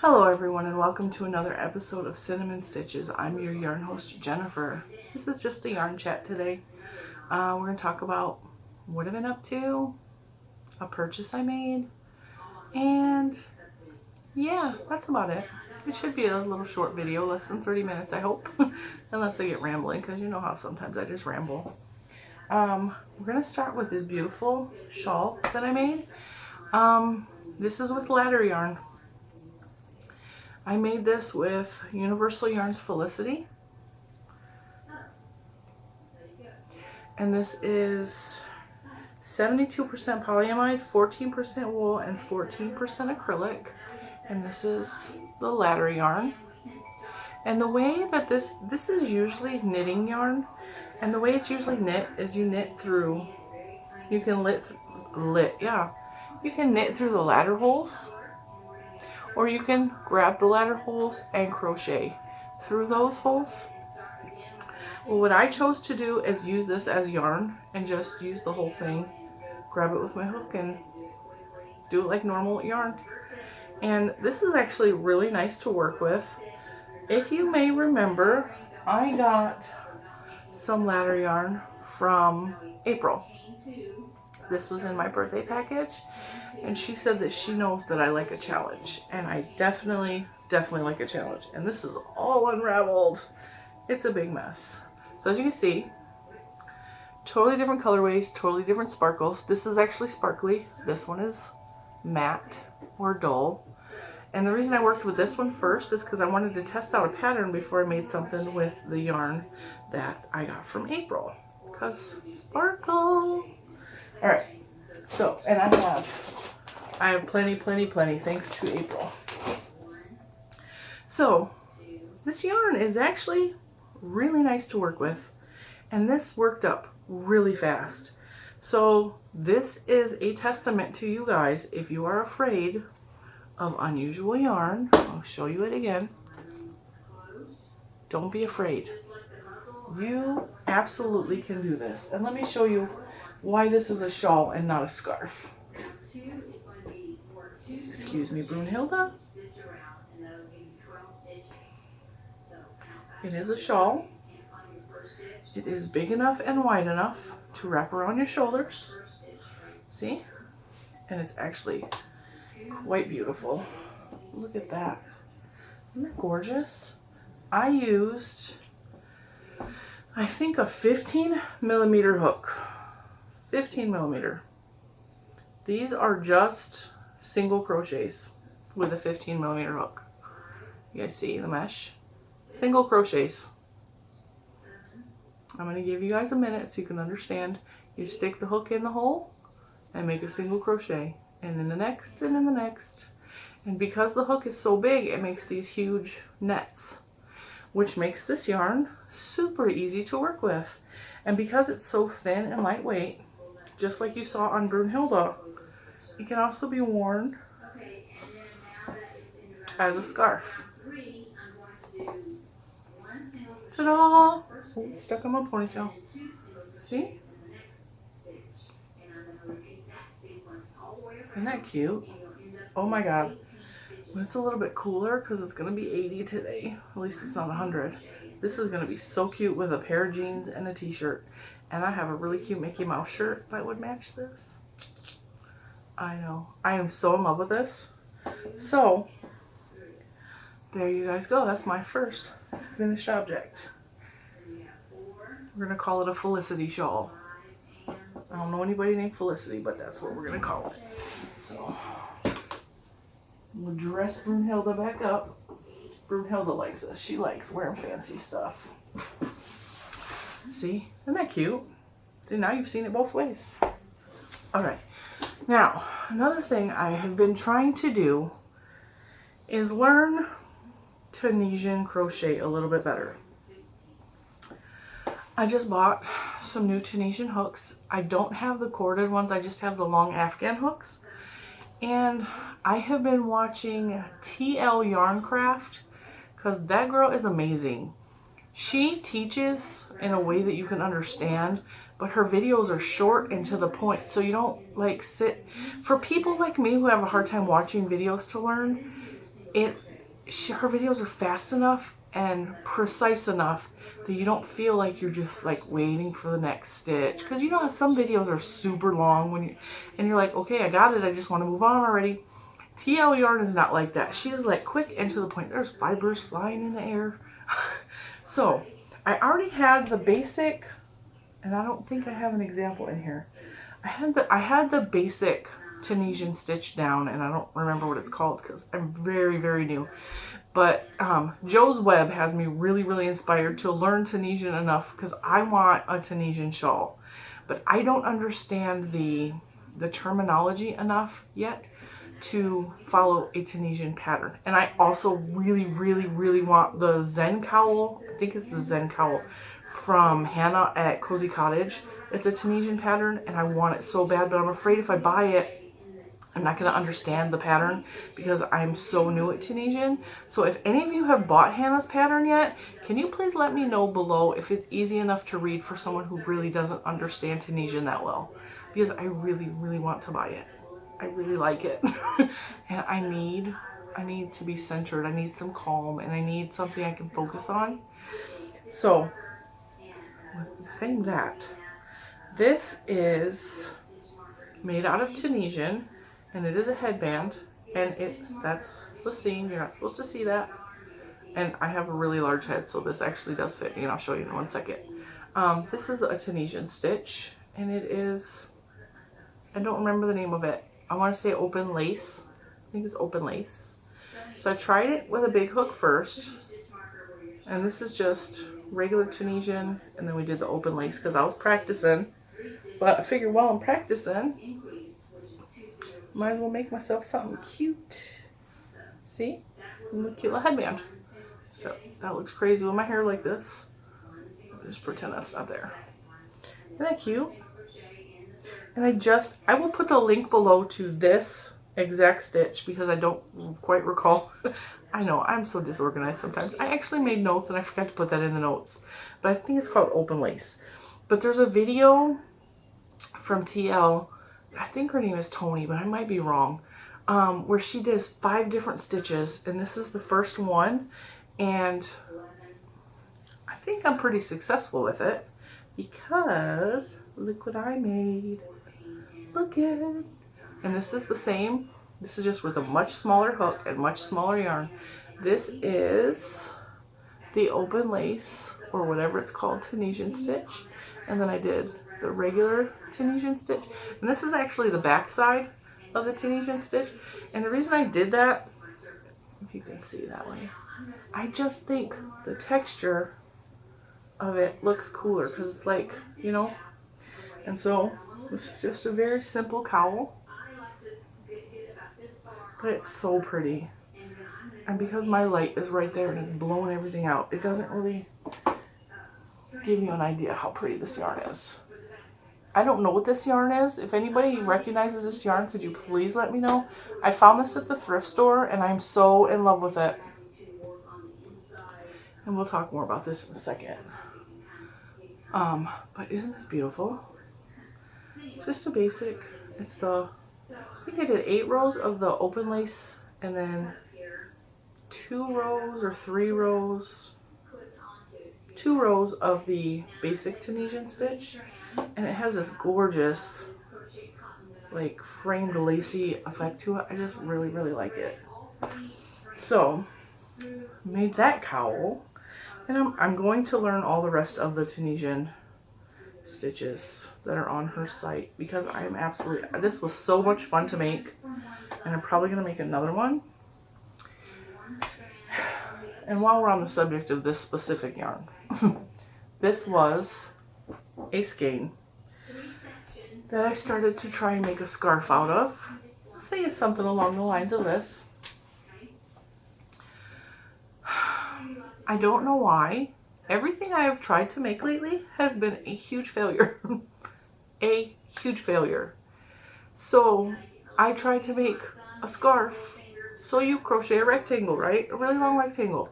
Hello everyone and welcome to another episode of Cinnamon Stitches. I'm your yarn host Jennifer. This is just a yarn chat today. We're going to talk about what I've been up to, a purchase I made, and yeah, that's about it. It should be a little short video, less than 30 minutes I hope, unless I get rambling, because you know how sometimes I just ramble. We're going to start with this beautiful shawl that I made. This is with ladder yarn. I made this with Universal Yarns Felicity, and this is 72% polyamide, 14% wool, and 14% acrylic, and this is the ladder yarn. And the way that this is usually knitting yarn, and the way it's usually knit is you knit through, you can you can knit through the ladder holes, or you can grab the ladder holes and crochet through those holes. Well, what I chose to do is use this as yarn and just use the whole thing, grab it with my hook and do it like normal yarn. And this is actually really nice to work with. If you may remember, I got some ladder yarn from April. This was in my birthday package, and she said that she knows that I like a challenge, and I definitely like a challenge. And this is all unraveled. It's a big mess. So as you can see, totally different colorways, totally different sparkles. This is actually sparkly. This one is matte or dull. And the reason I worked with this one first is because I wanted to test out a pattern before I made something with the yarn that I got from April. Because sparkle. All right, so, and I have plenty thanks to April. So this yarn is actually really nice to work with, and this worked up really fast. So this is a testament to you guys. If you are afraid of unusual yarn, I'll show you it again. Don't be afraid. You absolutely can do this. And let me show you why this is a shawl and not a scarf. Excuse me, Brunhilde. It is a shawl. It is big enough and wide enough to wrap around your shoulders. See? And it's actually quite beautiful. Look at that. Isn't that gorgeous? I used, I think, a 15mm hook. 15mm. These are just single crochets with a 15mm hook. You guys see the mesh? Single crochets. I'm going to give you guys a minute so you can understand. You stick the hook in the hole and make a single crochet, and in the next, and in the next. And because the hook is so big, it makes these huge nets, which makes this yarn super easy to work with. And because it's so thin and lightweight, just like you saw on Brunhilde, it can also be worn as a scarf. Ta-da! Oh, it's stuck in my ponytail. See? Isn't that cute? Oh my god. When it's a little bit cooler, because it's going to be 80 today, at least it's not 100, this is going to be so cute with a pair of jeans and a t-shirt. And I have a really cute Mickey Mouse shirt that would match this. I know. I am so in love with this. So, there you guys go. That's my first finished object. We're going to call it a Felicity shawl. I don't know anybody named Felicity, but that's what we're going to call it. So, we'll dress Brunhilde back up. Brunhilde likes this. She likes wearing fancy stuff. See? Isn't that cute? See, now you've seen it both ways. Alright. Now, another thing I have been trying to do is learn Tunisian crochet a little bit better. I just bought some new Tunisian hooks. I don't have the corded ones. I just have the long Afghan hooks. And I have been watching TL Yarncraft because that girl is amazing. She teaches in a way that you can understand, but her videos are short and to the point, so you don't like sit. For people like me who have a hard time watching videos to learn, her videos are fast enough and precise enough that you don't feel like you're just like waiting for the next stitch. Because you know how some videos are super long and you're like, okay, I got it, I just want to move on already. TL yarn is not like that. She is like quick and to the point. There's fibers flying in the air. So I already had the basic, and I don't think I have an example in here. I had the basic Tunisian stitch down, and I don't remember what it's called because I'm very, very new. But Joe's Web has me really, really inspired to learn Tunisian enough because I want a Tunisian shawl. But I don't understand the terminology enough yet to follow a Tunisian pattern. And I also really, really, really want the Zen Cowl. I think it's the Zen Cowl from Hannah at Cozy Cottage. It's a Tunisian pattern and I want it so bad, but I'm afraid if I buy it, I'm not going to understand the pattern because I'm so new at Tunisian. So if any of you have bought Hannah's pattern yet, can you please let me know below if it's easy enough to read for someone who really doesn't understand Tunisian that well? Because I really, really want to buy it. I really like it. And I need to be centered. I need some calm and I need something I can focus on. So, saying that, this is made out of Tunisian and it is a headband and that's the seam. You're not supposed to see that. And I have a really large head, so this actually does fit me and I'll show you in 1 second. This is a Tunisian stitch and it is, I don't remember the name of it. I want to say open lace. I think it's open lace. So I tried it with a big hook first. And this is just regular Tunisian. And then we did the open lace because I was practicing. But I figured while I'm practicing, might as well make myself something cute. See? A little cute little headband. So that looks crazy with my hair like this. I'll just pretend that's not there. Isn't that cute? And I will put the link below to this exact stitch because I don't quite recall. I know, I'm so disorganized sometimes. I actually made notes and I forgot to put that in the notes. But I think it's called open lace. But there's a video from TL, I think her name is Tony, but I might be wrong, where she does 5 different stitches. And this is the first one. And I think I'm pretty successful with it because look what I made. Look at it. And this is the same. This is just with a much smaller hook and much smaller yarn. This is the open lace or whatever it's called, Tunisian stitch. And then I did the regular Tunisian stitch. And this is actually the back side of the Tunisian stitch. And the reason I did that, if you can see that way, I just think the texture of it looks cooler because it's like, you know. And so this is just a very simple cowl, but it's so pretty. And because my light is right there and it's blowing everything out, it doesn't really give you an idea how pretty this yarn is. I don't know what this yarn is. If anybody recognizes this yarn, could you please let me know? I found this at the thrift store and I'm so in love with it. And we'll talk more about this in a second. But isn't this beautiful? Just a basic. It's the, I think I did 8 rows of the open lace and then 2 rows or 3 rows, 2 rows of the basic Tunisian stitch. And it has this gorgeous, like, framed lacy effect to it. I just really, really like it. So, made that cowl. And I'm going to learn all the rest of the Tunisian stitches that are on her site because I am absolutely, this was so much fun to make. And I'm probably going to make another one. And while we're on the subject of this specific yarn, this was a skein that I started to try and make a scarf out of. Say something along the lines of this. I don't know why. Everything I have tried to make lately has been a huge failure. A huge failure. So I tried to make a scarf. So you crochet a rectangle, right? A really long rectangle.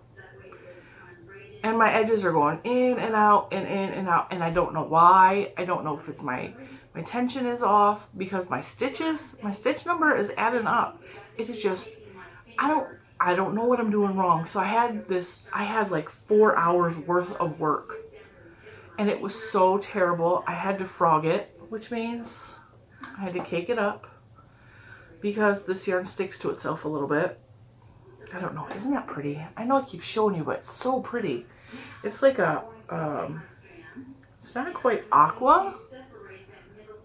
And my edges are going in and out and in and out. And I don't know why. I don't know if it's my tension is off because my stitch number is adding up. It is just, I don't know what I'm doing wrong. So I had like 4 hours worth of work. And it was so terrible. I had to frog it, which means I had to cake it up because this yarn sticks to itself a little bit. I don't know. Isn't that pretty? I know I keep showing you, but it's so pretty. It's like a, it's not quite aqua,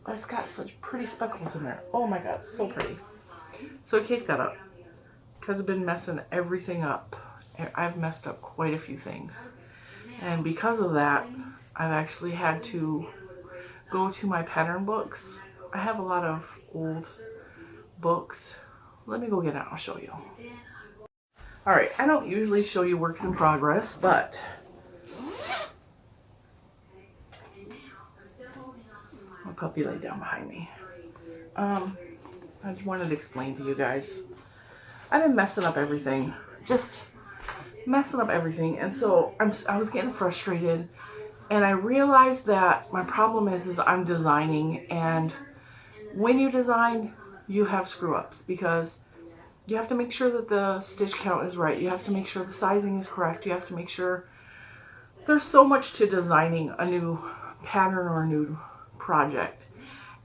but it's got such pretty speckles in there. Oh my God, so pretty. So I caked that up because I've been messing everything up. I've messed up quite a few things. And because of that, I've actually had to go to my pattern books. I have a lot of old books. Let me go get it. I'll show you. All right, I don't usually show you works in progress, but my puppy laid down behind me. I just wanted to explain to you guys. I've been messing up everything, just messing up everything, and so I was getting frustrated, and I realized that my problem is I'm designing, and when you design, you have screw ups because you have to make sure that the stitch count is right. You have to make sure the sizing is correct. You have to make sure there's so much to designing a new pattern or a new project.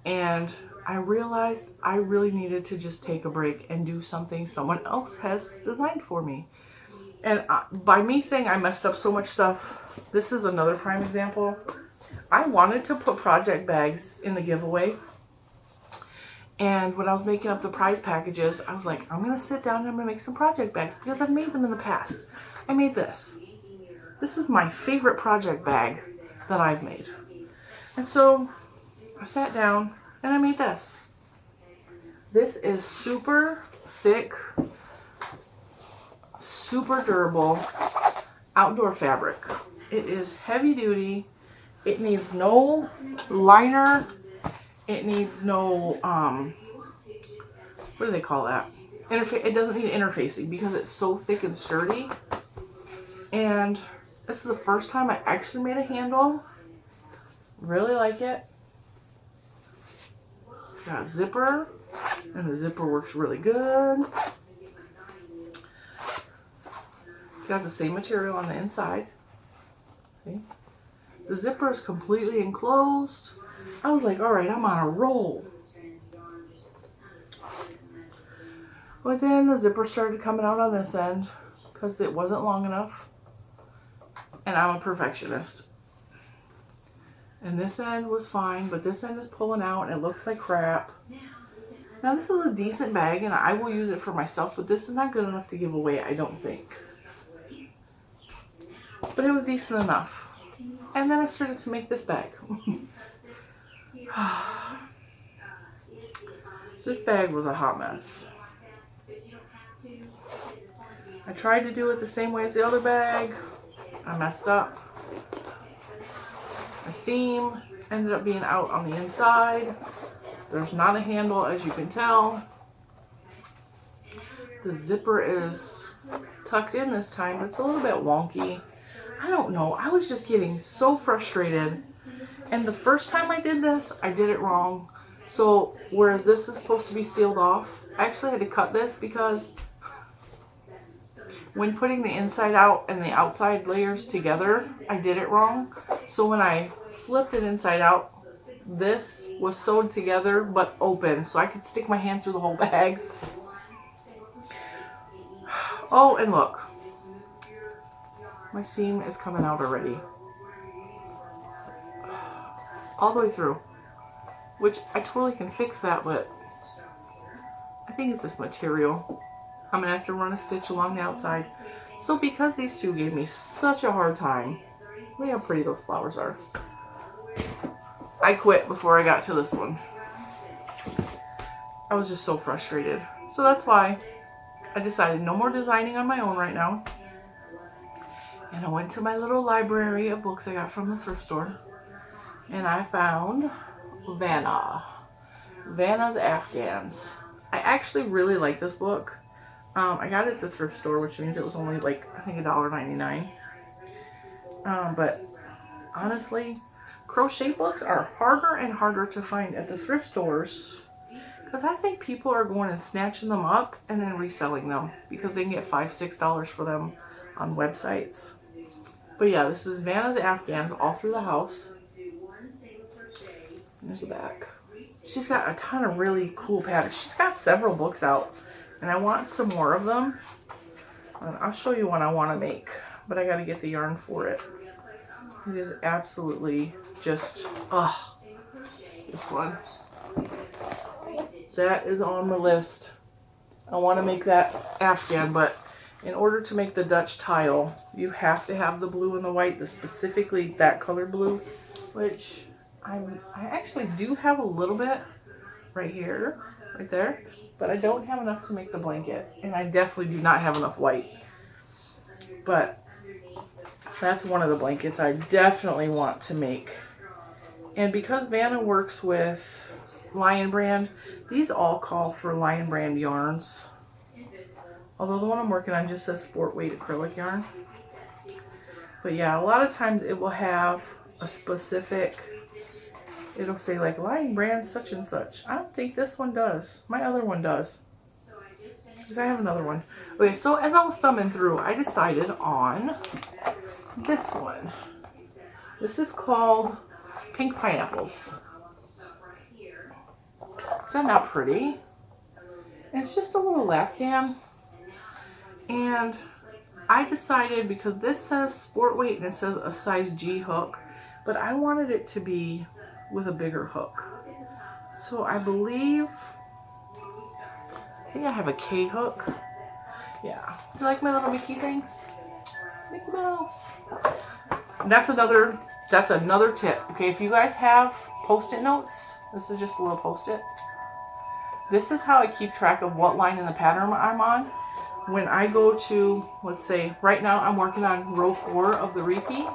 And I realized I really needed to just take a break and do something someone else has designed for me. And by me saying I messed up so much stuff, this is another prime example. I wanted to put project bags in the giveaway. And when I was making up the prize packages, I was like, I'm going to sit down and I'm going to make some project bags because I've made them in the past. I made this. This is my favorite project bag that I've made. And so I sat down and I made this. This is super thick, super durable outdoor fabric. It is heavy duty. It needs no liner. It needs no, what do they call that? It doesn't need interfacing because it's so thick and sturdy. And this is the first time I actually made a handle. Really like it. It's got a zipper, and the zipper works really good. It's got the same material on the inside. See? The zipper is completely enclosed. I was like, all right, I'm on a roll. But then the zipper started coming out on this end because it wasn't long enough. And I'm a perfectionist. And this end was fine, but this end is pulling out and it looks like crap. Now this is a decent bag and I will use it for myself, but this is not good enough to give away, I don't think. But it was decent enough. And then I started to make this bag. This bag was a hot mess. I tried to do it the same way as the other bag. I messed up. The seam ended up being out on the inside. There's not a handle, as you can tell. The zipper is tucked in this time, but it's a little bit wonky. I don't know. I was just getting so frustrated. And the first time I did this, I did it wrong. So, whereas this is supposed to be sealed off, I actually had to cut this because when putting the inside out and the outside layers together, I did it wrong. So when I flipped it inside out, this was sewed together but open, so I could stick my hand through the whole bag. Oh, and look. My seam is coming out already. All the way through. Which I totally can fix that, but I think it's this material. I'm going to have to run a stitch along the outside. So because these two gave me such a hard time, look how pretty those flowers are. I quit before I got to this one. I was just so frustrated. So that's why I decided no more designing on my own right now. And I went to my little library of books I got from the thrift store. And I found Vanna's Afghans. I actually really like this book. I got it at the thrift store, which means it was only like, I think $1.99. But honestly, crochet books are harder and harder to find at the thrift stores Because I think people are going and snatching them up and then reselling them because they can get $5, $6 for them on websites. But yeah, this is Vanna's Afghans all through the house. There's the back. She's got a ton of really cool patterns. She's got several books out, and I want some more of them. And I'll show you one I want to make, but I got to get the yarn for it. It is absolutely just, this one. That is on the list. I want to make that Afghan, but in order to make the Dutch tile, you have to have the blue and the white, specifically that color blue, which I actually do have a little bit right here, right there, but I don't have enough to make the blanket, and I definitely do not have enough white. But that's one of the blankets I definitely want to make. And because Vanna works with Lion Brand, these all call for Lion Brand yarns. Although the one I'm working on just says sport weight acrylic yarn. But yeah, a lot of times it will have a specific, it'll say like Lion Brand such and such. I don't think this one does. My other one does. Because I have another one. Okay, so as I was thumbing through, I decided on this one. This is called Pink Pineapples. Is that not pretty? And it's just a little Afghan. And I decided, because this says sport weight and it says a size G hook, but I wanted it to be with a bigger hook. So I think I have a K hook. Yeah. You like my little Mickey things? Mickey Mouse. That's another tip. Okay, if you guys have Post-it notes, this is just a little Post-it. This is how I keep track of what line in the pattern I'm on. When I go to, let's say, right now I'm working on row 4 of the repeat.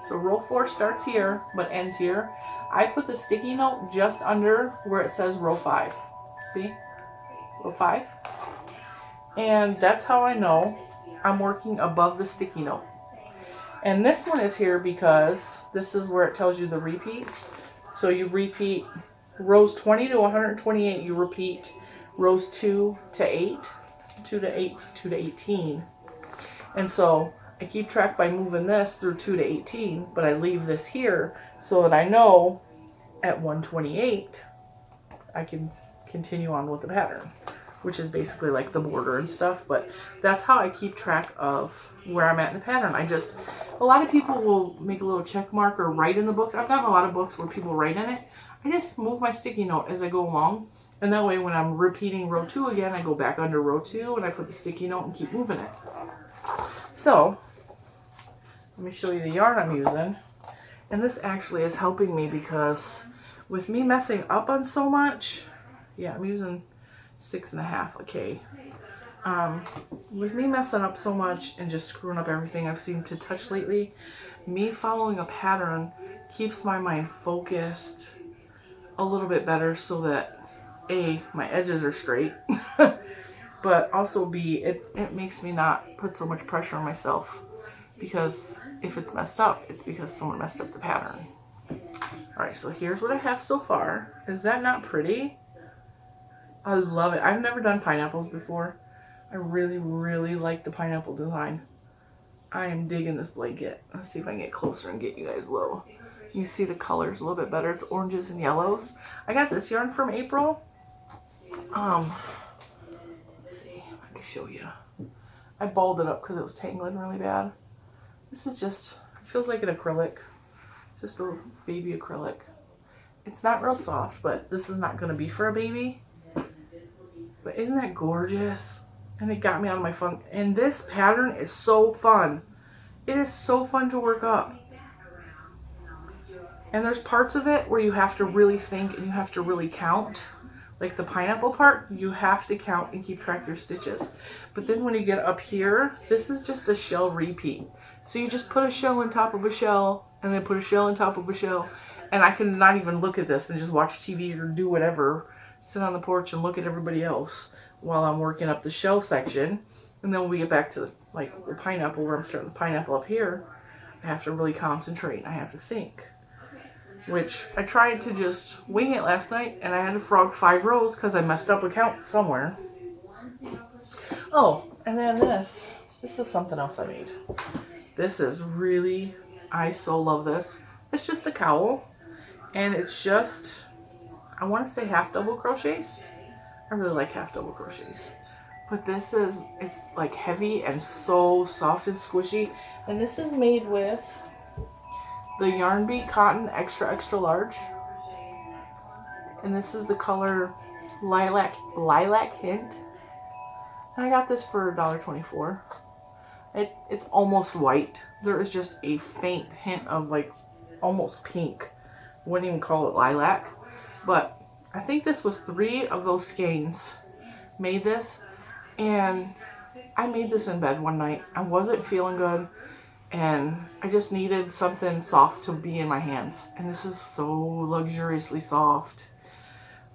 So row 4 starts here, but ends here. I put the sticky note just under where it says row 5. See? Row 5. And that's how I know I'm working above the sticky note. And this one is here because this is where it tells you the repeats. So you repeat rows 20 to 128, you repeat rows 2 to 8, 2 to 8, 2 to 18. And so I keep track by moving this through 2 to 18, but I leave this here so that I know at 128 I can continue on with the pattern, which is basically like the border and stuff. But that's how I keep track of where I'm at in the pattern. A lot of people will make a little check mark or write in the books. I've got a lot of books where people write in it. I just move my sticky note as I go along, and that way when I'm repeating row 2 again, I go back under row 2 and I put the sticky note and keep moving it. So let me show you the yarn I'm using. And this actually is helping me because with me messing up on so much, yeah, I'm using 6.5 okay. With me messing up so much and just screwing up everything I've seemed to touch lately, me following a pattern keeps my mind focused a little bit better so that A, my edges are straight, but also B, it makes me not put so much pressure on myself, because if it's messed up, it's because someone messed up the pattern. Alright, so here's what I have so far. Is that not pretty? I love it. I've never done pineapples before. I really, really like the pineapple design. I am digging this blanket. Let's see if I can get closer and get you guys low. You see the colors a little bit better. It's oranges and yellows. I got this yarn from April. Let's see if I can show you. I balled it up because it was tangling really bad. This is just, it feels like an acrylic. Just a baby acrylic. It's not real soft, but this is not going to be for a baby. But isn't that gorgeous? And it got me out of my funk. And this pattern is so fun. It is so fun to work up. And there's parts of it where you have to really think and you have to really count. Like the pineapple part, you have to count and keep track of your stitches. But then when you get up here, this is just a shell repeat. So you just put a shell on top of a shell and then put a shell on top of a shell. And I can not even look at this and just watch TV or do whatever. Sit on the porch and look at everybody else while I'm working up the shell section. And then when we get back to the pineapple, where I'm starting the pineapple up here, I have to really concentrate. I have to think. which I tried to just wing it last night, and I had to frog 5 rows because I messed up a count somewhere. Oh, and then this is something else I made. This is really, I so love this. It's just a cowl, and it's just, I want to say half double crochets. I really like half double crochets. But this is, it's like heavy and so soft and squishy. And this is made with the Yarn Bee Cotton Extra Extra Large. And this is the color Lilac Hint. And I got this for $1.24. It's almost white. There is just a faint hint of like almost pink. Wouldn't even call it lilac. But I think this was 3 of those skeins made this. And I made this in bed one night. I wasn't feeling good. And I just needed something soft to be in my hands. And this is so luxuriously soft.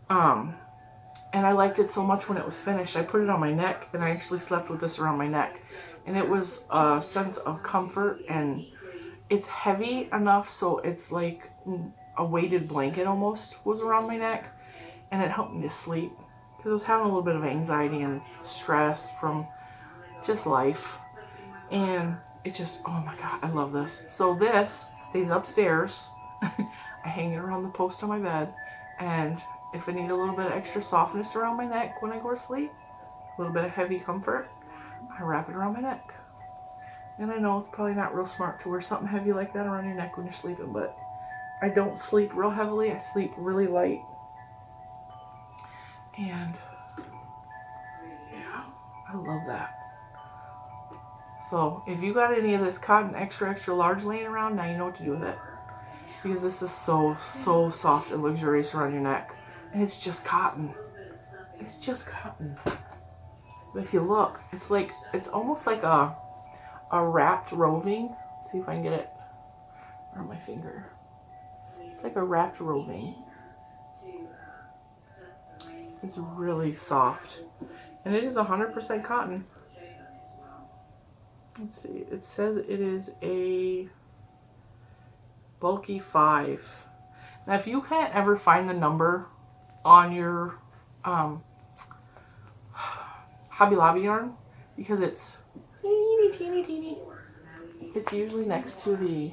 And I liked it so much when it was finished. I put it on my neck, and I actually slept with this around my neck. And it was a sense of comfort, and it's heavy enough so it's like a weighted blanket almost was around my neck. And it helped me to sleep because I was having a little bit of anxiety and stress from just life. And it just, oh my God, I love this. So this stays upstairs. I hang it around the post on my bed, and if I need a little bit of extra softness around my neck when I go to sleep, a little bit of heavy comfort, I wrap it around my neck. And I know it's probably not real smart to wear something heavy like that around your neck when you're sleeping, but I don't sleep real heavily. I sleep really light. And yeah, I love that. So if you got any of this cotton extra extra large laying around, now you know what to do with it. Because this is so soft and luxurious around your neck. And it's just cotton. It's just cotton. But if you look, it's almost like a wrapped roving. Let's see if I can get it around my finger. It's like a wrapped roving. It's really soft. And it is 100% cotton. Let's see. It says it is a bulky 5. Now if you can't ever find the number on your Hobby Lobby yarn, because it's teeny, it's usually next to the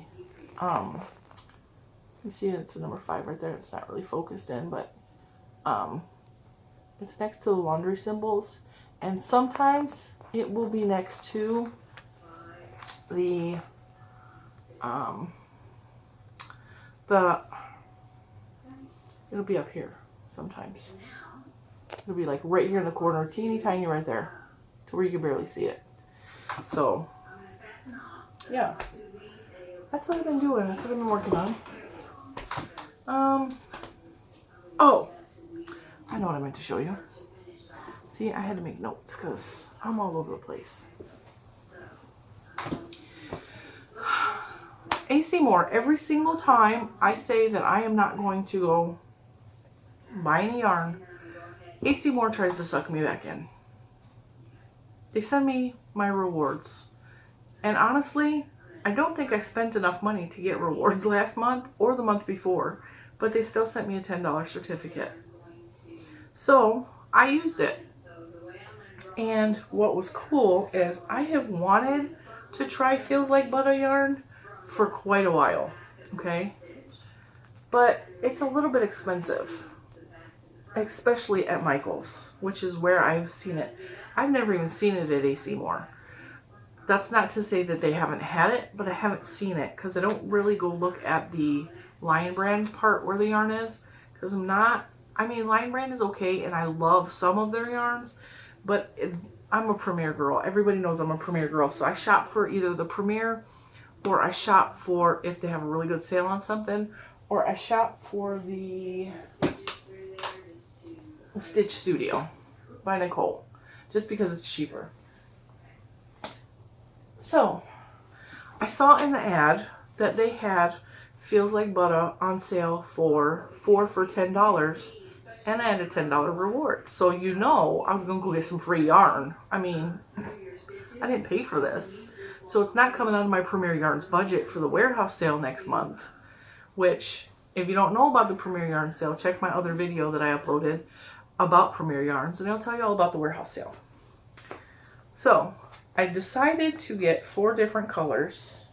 you see it's a number 5 right there. It's not really focused in, but it's next to the laundry symbols, and sometimes it will be next to the it'll be up here sometimes. It'll be like right here in the corner, teeny tiny right there, to where you can barely see it. So yeah, that's what I've been doing. That's what I've been working on. Oh, I know what I meant to show you. See, I had to make notes because I'm all over the place. AC Moore, every single time I say that I am not going to go buy any yarn, AC Moore tries to suck me back in. They send me my rewards. And honestly, I don't think I spent enough money to get rewards last month or the month before, but they still sent me a $10 certificate. So I used it. And what was cool is I have wanted to try Feels Like Butter yarn for quite a while, okay? But it's a little bit expensive, especially at Michael's, which is where I've seen it. I've never even seen it at AC Moore. That's not to say that they haven't had it, but I haven't seen it because I don't really go look at the Lion Brand part where the yarn is, because Lion Brand is okay and I love some of their yarns, but I'm a Premier girl. Everybody knows I'm a Premier girl, so I shop for either the Premier, or I shop for if they have a really good sale on something, or I shop for the Stitch Studio by Nicole, just because it's cheaper. So I saw in the ad that they had Feels Like Butter on sale for 4 for $10, and I had a $10 reward. So you know I was going to go get some free yarn. I mean, I didn't pay for this. So it's not coming out of my Premier Yarns budget for the warehouse sale next month, which if you don't know about the Premier Yarn sale, check my other video that I uploaded about Premier Yarns, and I'll tell you all about the warehouse sale. So I decided to get 4 different colors,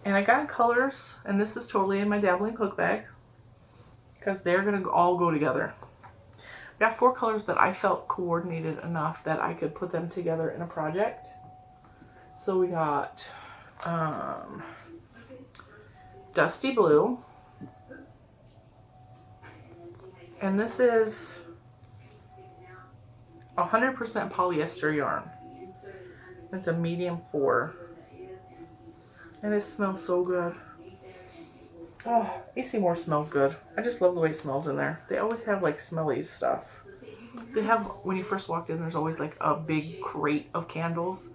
and I got colors, and this is totally in my dabbling cook bag because they're going to all go together. I got 4 colors that I felt coordinated enough that I could put them together in a project. So we got Dusty Blue, and this is 100% polyester yarn. It's a medium 4, and it smells so good. Oh, AC Moore smells good. I just love the way it smells in there. They always have like smelly stuff. They have, when you first walked in, there's always like a big crate of candles,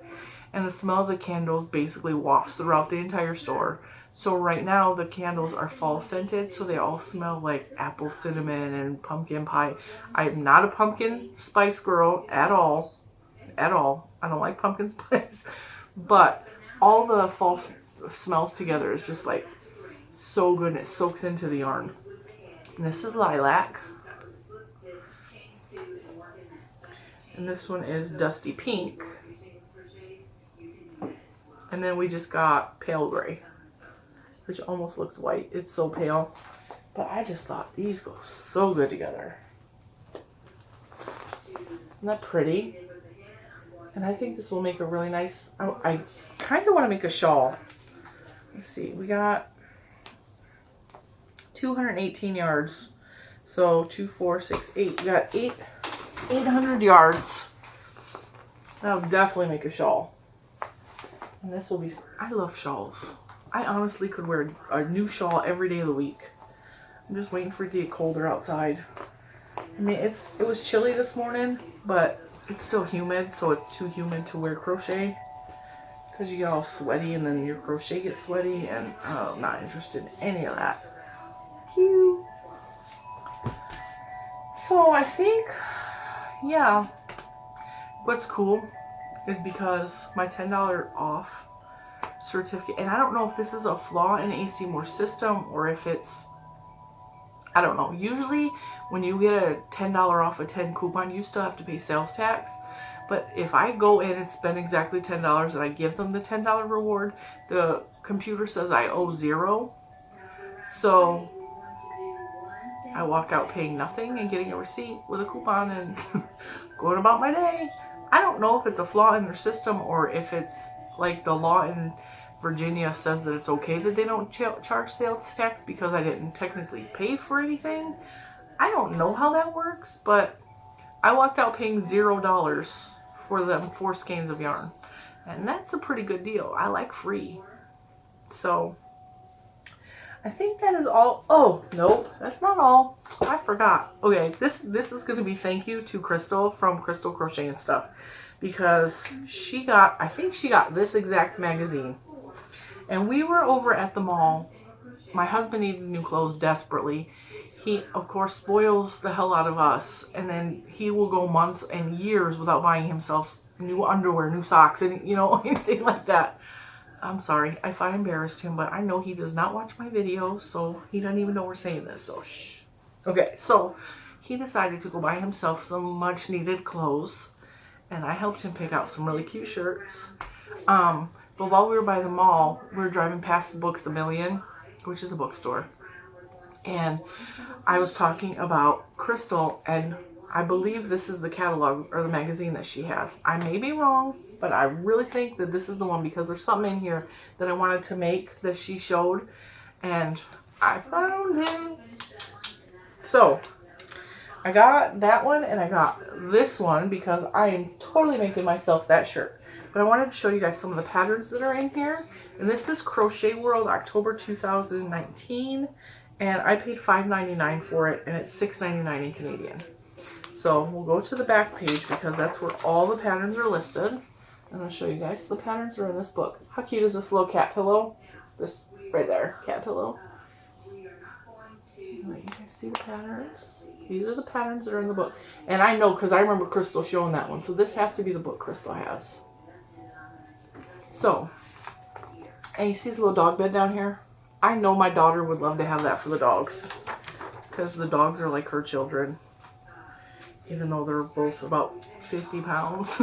and the smell of the candles basically wafts throughout the entire store. So right now the candles are fall scented, so they all smell like apple cinnamon and pumpkin pie. I'm not a pumpkin spice girl at all. At all. I don't like pumpkin spice. But all the fall smells together is just like so good, and it soaks into the yarn. And this is Lilac. And this one is Dusty Pink. And then we just got Pale Gray, which almost looks white. It's so pale. But I just thought these go so good together. Isn't that pretty? And I think this will make a really nice, I kind of want to make a shawl. Let's see, we got 218 yards. So 2, 4, 6, 8. We got 800 yards. That'll definitely make a shawl. And this will be, I love shawls. I honestly could wear a new shawl every day of the week. I'm just waiting for it to get colder outside. I mean, it was chilly this morning, but it's still humid, so it's too humid to wear crochet because you get all sweaty and then your crochet gets sweaty, and I'm not interested in any of that. Cute. So I think, yeah, what's cool is because my $10 off certificate, and I don't know if this is a flaw in AC Moore system or if it's, I don't know. Usually when you get a $10 off a 10 coupon, you still have to pay sales tax. But if I go in and spend exactly $10 and I give them the $10 reward, the computer says I owe 0. So I walk out paying nothing and getting a receipt with a coupon and going about my day. I don't know if it's a flaw in their system or if it's like the law in Virginia says that it's okay that they don't charge sales tax because I didn't technically pay for anything. I don't know how that works, but I walked out paying $0 for them 4 skeins of yarn. And that's a pretty good deal. I like free. So I think that is all. Oh, nope, that's not all. I forgot. Okay, this is going to be thank you to Crystal from Crystal Crochet and Stuff, because she got, I think she got this exact magazine. And we were over at the mall. My husband needed new clothes desperately. He, of course, spoils the hell out of us. And then he will go months and years without buying himself new underwear, new socks, and, you know, anything like that. I'm sorry if I embarrassed him, but I know he does not watch my videos, so he doesn't even know we're saying this, so shh. Okay, so he decided to go buy himself some much needed clothes, and I helped him pick out some really cute shirts. But while we were by the mall, we were driving past Books A Million, which is a bookstore. And I was talking about Crystal, and I believe this is the catalog or the magazine that she has. I may be wrong, but I really think that this is the one because there's something in here that I wanted to make that she showed, and I found it. So I got that one, and I got this one because I am totally making myself that shirt. But I wanted to show you guys some of the patterns that are in here. And this is Crochet World October 2019. And I paid $5.99 for it, and it's $6.99 in Canadian. So we'll go to the back page because that's where all the patterns are listed. And I'll show you guys. The patterns are in this book. How cute is this little cat pillow? This right there, cat pillow. Wait, you guys see the patterns? These are the patterns that are in the book. And I know because I remember Crystal showing that one. So this has to be the book Crystal has. So, and you see this little dog bed down here? I know my daughter would love to have that for the dogs, because the dogs are like her children. Even though they're both about 50 pounds,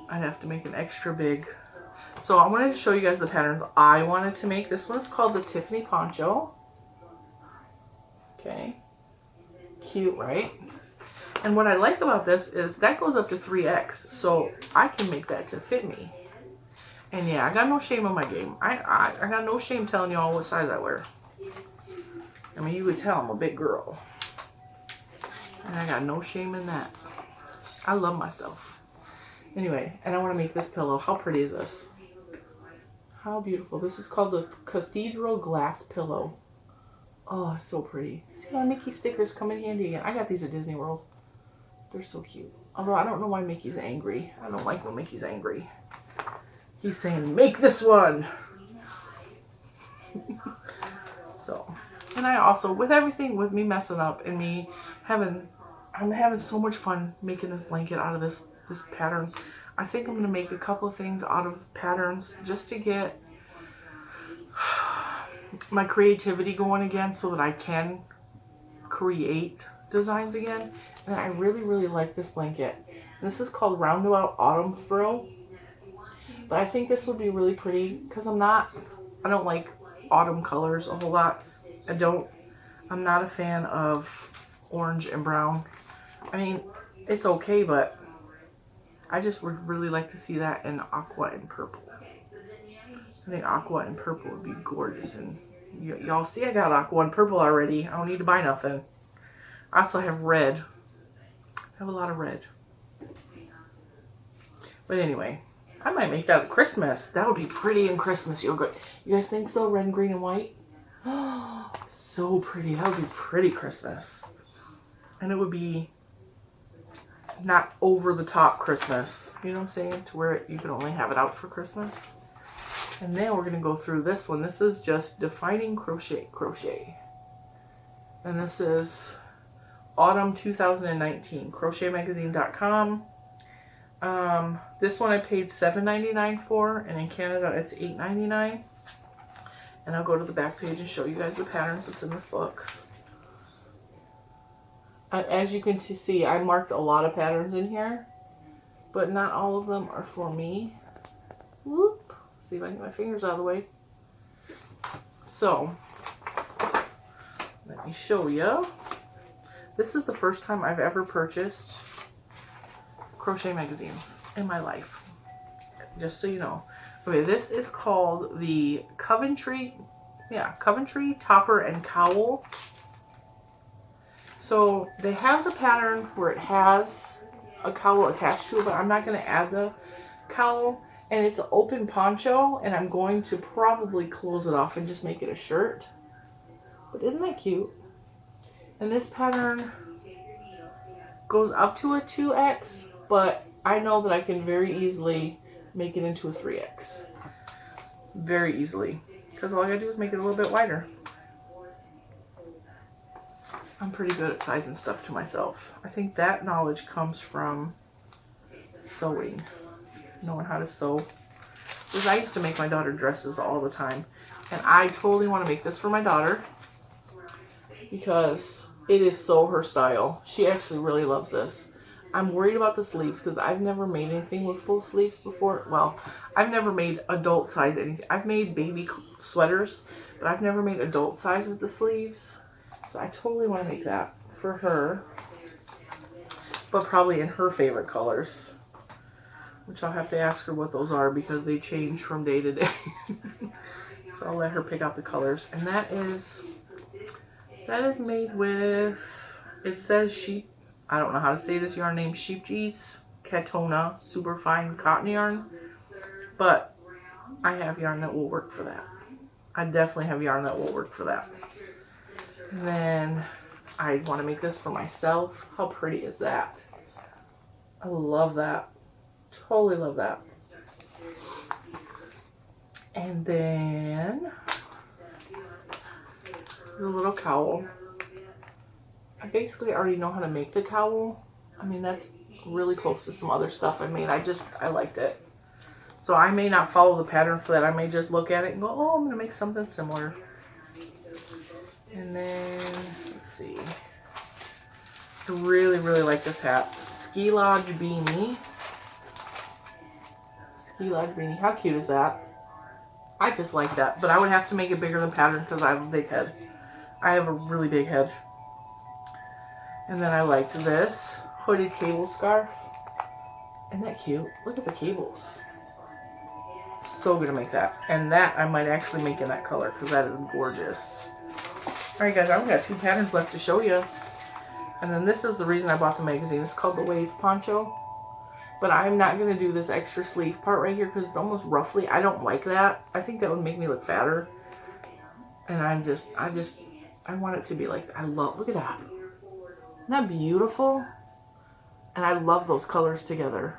I'd have to make an extra big. So I wanted to show you guys the patterns I wanted to make. This one's called the Tiffany Poncho. Okay. Cute, right? And what I like about this is that goes up to 3X. So I can make that to fit me. And yeah, I got no shame in my game. I got no shame telling y'all what size I wear. I mean, you could tell I'm a big girl. And I got no shame in that. I love myself. Anyway, and I want to make this pillow. How pretty is this? How beautiful. This is called the Cathedral Glass Pillow. Oh, it's so pretty. See how Mickey stickers come in handy again. I got these at Disney World. They're so cute. Although I don't know why Mickey's angry. I don't like when Mickey's angry. He's saying, make this one. So, and I also, with everything, with me messing up and me I'm having so much fun making this blanket out of this pattern. I think I'm going to make a couple of things out of patterns just to get my creativity going again so that I can create designs again. And I really, really like this blanket. This is called Roundabout Autumn Frill. But I think this would be really pretty because I don't like autumn colors a whole lot. I'm not a fan of orange and brown. I mean, it's okay, but I just would really like to see that in aqua and purple. I think aqua and purple would be gorgeous. And y'all see I got aqua and purple already. I don't need to buy nothing. I also have red. I have a lot of red. But anyway, I might make that at Christmas. That would be pretty in Christmas yogurt. You guys think so? Red and green and white? Oh, so pretty. That would be pretty Christmas. And it would be not over the top Christmas. You know what I'm saying? To where you can only have it out for Christmas. And then we're going to go through this one. This is just Defining Crochet. And this is Autumn 2019. CrochetMagazine.com. This one I paid $7.99 for, and in Canada it's $8.99. And I'll go to the back page and show you guys the patterns that's in this book. As you can see, I marked a lot of patterns in here, but not all of them are for me. Whoop. See if I can get my fingers out of the way. So, let me show you. This is the first time I've ever purchased crochet magazines in my life. Just so you know. Okay, this is called the Coventry Topper and Cowl. So they have the pattern where it has a cowl attached to it, but I'm not going to add the cowl. And it's an open poncho, and I'm going to probably close it off and just make it a shirt. But isn't that cute? And this pattern goes up to a 2X, but I know that I can very easily make it into a 3X. Very easily. Because all I gotta do is make it a little bit wider. I'm pretty good at sizing stuff to myself. I think that knowledge comes from sewing. Knowing how to sew. Because I used to make my daughter dresses all the time. And I totally want to make this for my daughter. Because it is so her style. She actually really loves this. I'm worried about the sleeves because I've never made anything with full sleeves before. Well, I've never made adult size anything. I've made baby sweaters, but I've never made adult size with the sleeves. So I totally want to make that for her. But probably in her favorite colors. Which I'll have to ask her what those are because they change from day to day. So I'll let her pick out the colors. And that is made with, it says sheep, I don't know how to say this yarn name, Sheep Geese Katona super fine cotton yarn. But I have yarn that will work for that. I definitely have yarn that will work for that. And then I want to make this for myself. How pretty is that? I love that. Totally love that. And then the little cowl. I basically already know how to make the cowl. I mean, that's really close to some other stuff I made. I liked it. So I may not follow the pattern for that. I may just look at it and go, oh, I'm going to make something similar. And then, let's see. I really, really like this hat. Ski Lodge Beanie. Ski Lodge Beanie. How cute is that? I just like that. But I would have to make it bigger than pattern because I have a big head. I have a really big head. And then I liked this hooded cable scarf. Isn't that cute? Look at the cables. So good to make that. And that I might actually make in that color because that is gorgeous. Alright guys, I've got 2 patterns left to show you. And then this is the reason I bought the magazine. It's called the Wave Poncho. But I'm not going to do this extra sleeve part right here because it's almost ruffly. I don't like that. I think that would make me look fatter. And I want it to be like, look at that. Isn't that beautiful? And I love those colors together.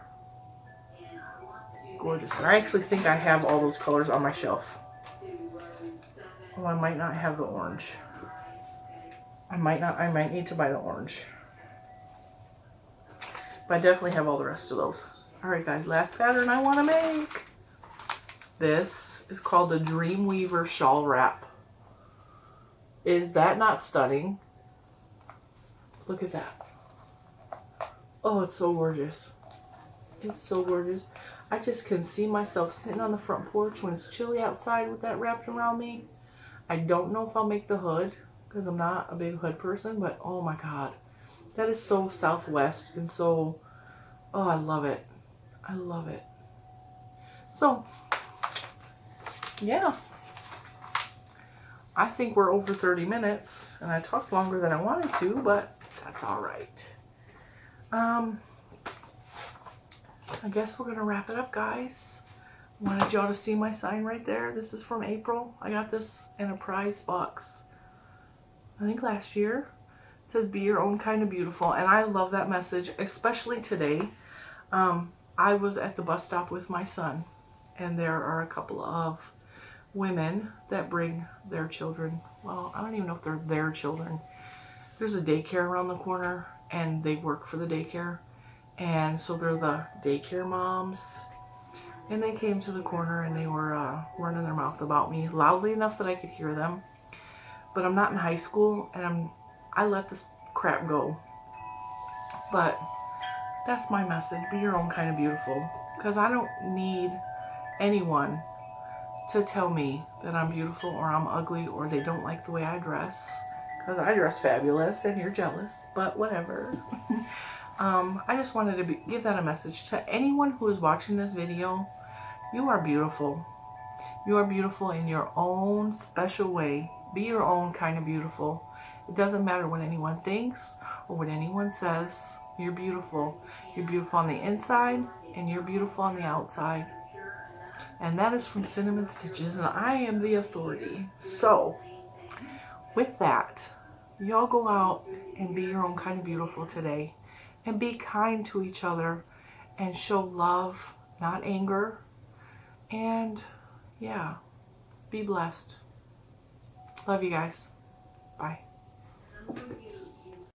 Gorgeous. And I actually think I have all those colors on my shelf. Oh, I might not have the orange. I might need to buy the orange. But I definitely have all the rest of those. Alright guys, last pattern I want to make. This is called the Dreamweaver Shawl Wrap. Is that not stunning? Look at that. Oh, it's so gorgeous. It's so gorgeous. I just can see myself sitting on the front porch when it's chilly outside with that wrapped around me. I don't know if I'll make the hood because I'm not a big hood person, but oh my god. That is so Southwest and so, oh, I love it. I love it. So, yeah. I think we're over 30 minutes and I talked longer than I wanted to, but that's all right. I guess we're going to wrap it up, guys. Wanted y'all to see my sign right there. This is from April. I got this in a prize box, I think last year. It says, be your own kind of beautiful. And I love that message, especially today. I was at the bus stop with my son, and there are a couple of women that bring their children. Well, I don't even know if they're their children. There's a daycare around the corner, and they work for the daycare. And so they're the daycare moms. And they came to the corner and they were running their mouth about me loudly enough that I could hear them. But I'm not in high school and I let this crap go. But that's my message. Be your own kind of beautiful. Because I don't need anyone to tell me that I'm beautiful or I'm ugly or they don't like the way I dress. Because I dress fabulous and you're jealous. But whatever. I just wanted to give that a message to anyone who is watching this video. You are beautiful. You are beautiful in your own special way. Be your own kind of beautiful. It doesn't matter what anyone thinks or what anyone says. You're beautiful. You're beautiful on the inside and you're beautiful on the outside. And that is from Cinnamon Stitches, and I am the authority. So, with that, y'all go out and be your own kind of beautiful today. And be kind to each other and show love, not anger. And yeah, be blessed. Love you guys. Bye.